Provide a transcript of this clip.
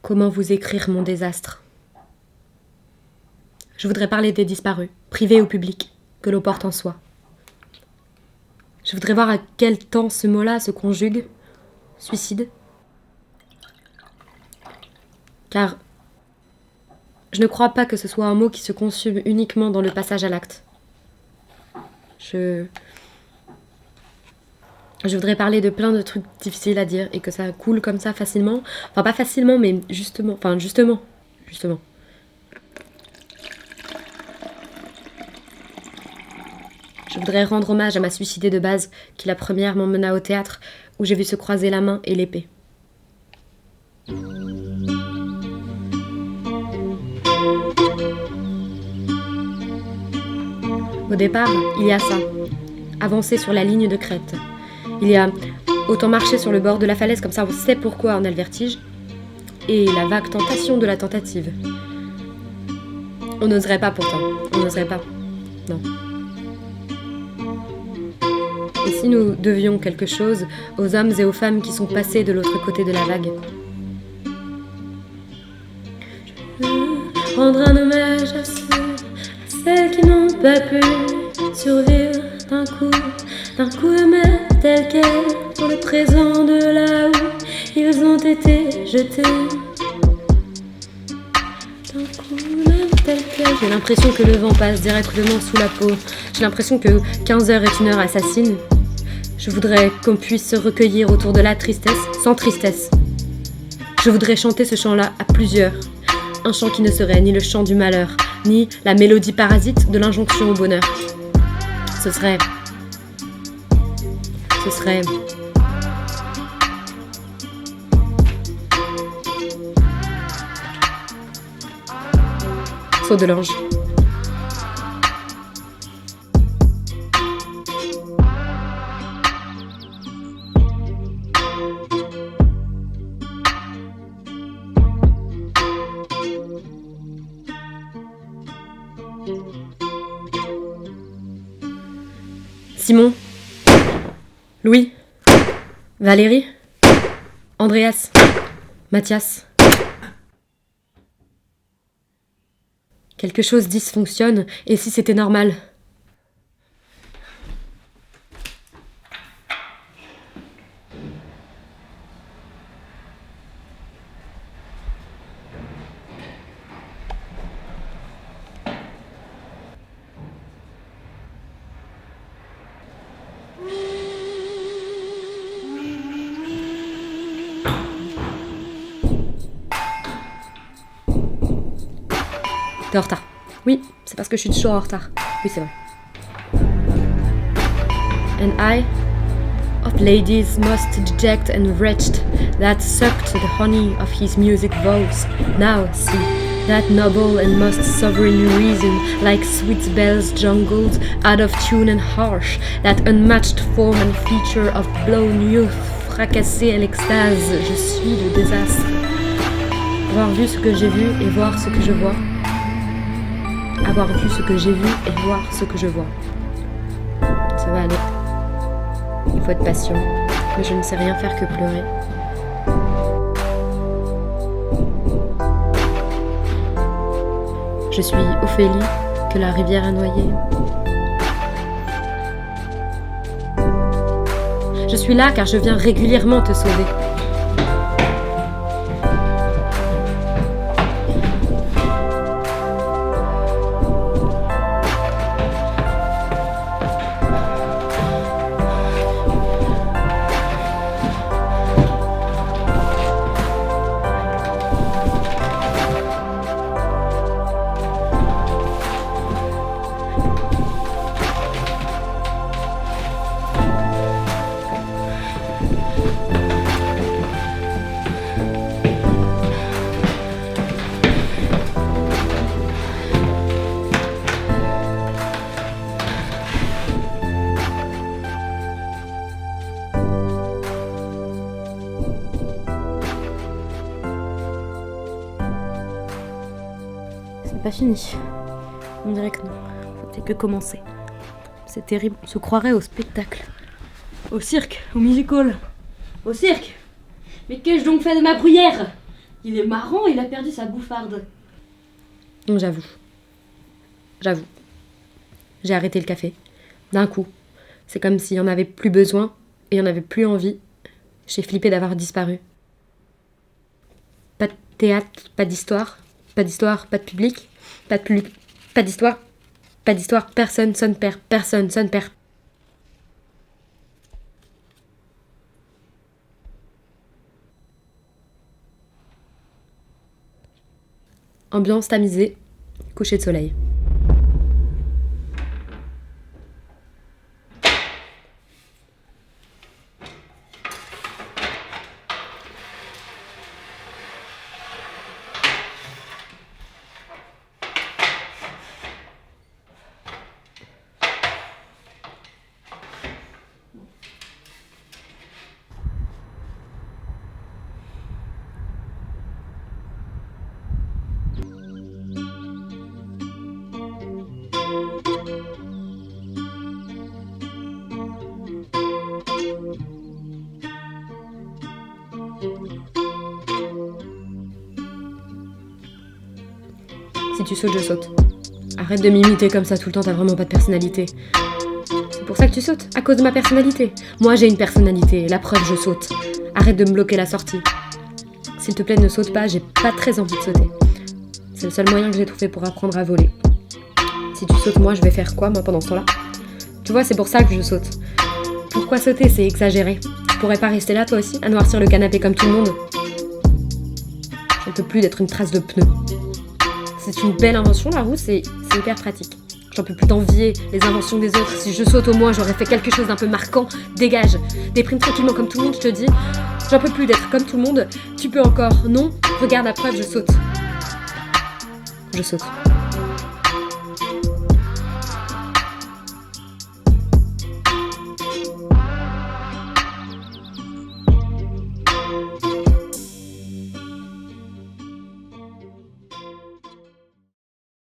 Comment vous écrire mon désastre? Je voudrais parler des disparus, privés ou publics, que l'on porte en soi. Je voudrais voir à quel temps ce mot-là se conjugue. Suicide. Car je ne crois pas que ce soit un mot qui se consume uniquement dans le passage à l'acte. Je voudrais parler de plein de trucs difficiles à dire et que ça coule comme ça facilement. Enfin, pas facilement, mais justement. Enfin, justement. Je voudrais rendre hommage à ma suicidée de base, qui la première m'emmena au théâtre, où j'ai vu se croiser la main et l'épée. Au départ, il y a ça. Avancer sur la ligne de crête. Il y a autant marcher sur le bord de la falaise, comme ça on sait pourquoi on a le vertige, et la vague tentation de la tentative. On n'oserait pas pourtant. On n'oserait pas. Non. Et si nous devions quelque chose aux hommes et aux femmes qui sont passés de l'autre côté de la vague? Rendre un hommage à celles qui n'ont pas pu survivre d'un coup eux-mêmes tels quels, pour le présent de là où ils ont été jetés. D'un coup même tel quel. J'ai l'impression que le vent passe directement sous la peau. J'ai l'impression que 15 heures est une heure assassine. Je voudrais qu'on puisse se recueillir autour de la tristesse, sans tristesse. Je voudrais chanter ce chant-là à plusieurs. Un chant qui ne serait ni le chant du malheur, ni la mélodie parasite de l'injonction au bonheur. Ce serait... Saut de l'ange. Simon, Louis, Valérie, Andreas, Mathias. Quelque chose dysfonctionne, et si c'était normal? T'es en retard. Oui, c'est parce que je suis toujours en retard. Oui, c'est vrai. And I, of ladies most deject and wretched, that sucked the honey of his music vows, now see, that noble and most sovereign reason, like sweet bells jungled, out of tune and harsh, that unmatched form and feature of blown youth, fracassé à l'extase, je suis le désastre. Avoir vu ce que j'ai vu et voir ce que je vois. Avoir vu ce que j'ai vu et voir ce que je vois. Ça va aller. Il faut être patient, mais je ne sais rien faire que pleurer. Je suis Ophélie, que la rivière a noyée. Je suis là car je viens régulièrement te sauver. C'est pas fini. On dirait que non. Ça fait que commencer. C'est terrible. On se croirait au spectacle. Au cirque, au musical. Au cirque. Mais qu'ai-je donc fait de ma bruyère? Il est marrant, il a perdu sa bouffarde. J'avoue. J'ai arrêté le café. D'un coup. C'est comme s'il n'y en avait plus besoin et il n'y en avait plus envie. J'ai flippé d'avoir disparu. Pas de théâtre, pas d'histoire, pas de public, pas d'histoire, personne sonne père. Ambiance tamisée, coucher de soleil. Si tu sautes, je saute. Arrête de m'imiter comme ça tout le temps, t'as vraiment pas de personnalité. C'est pour ça que tu sautes, à cause de ma personnalité. Moi j'ai une personnalité, la preuve je saute. Arrête de me bloquer la sortie. S'il te plaît, ne saute pas, j'ai pas très envie de sauter. C'est le seul moyen que j'ai trouvé pour apprendre à voler. Si tu sautes, moi je vais faire quoi, moi, pendant ce temps-là? Tu vois, c'est pour ça que je saute. Pourquoi sauter? C'est exagéré. Tu pourrais pas rester là, toi aussi, à noircir le canapé comme tout le monde? J'en peux plus d'être une trace de pneu. C'est une belle invention, la roue, c'est hyper pratique. J'en peux plus t'envier les inventions des autres. Si je saute, au moins, j'aurais fait quelque chose d'un peu marquant. Dégage, déprime tranquillement comme tout le monde, je te dis. J'en peux plus d'être comme tout le monde. Tu peux encore. Non, regarde la preuve, je saute. Je saute.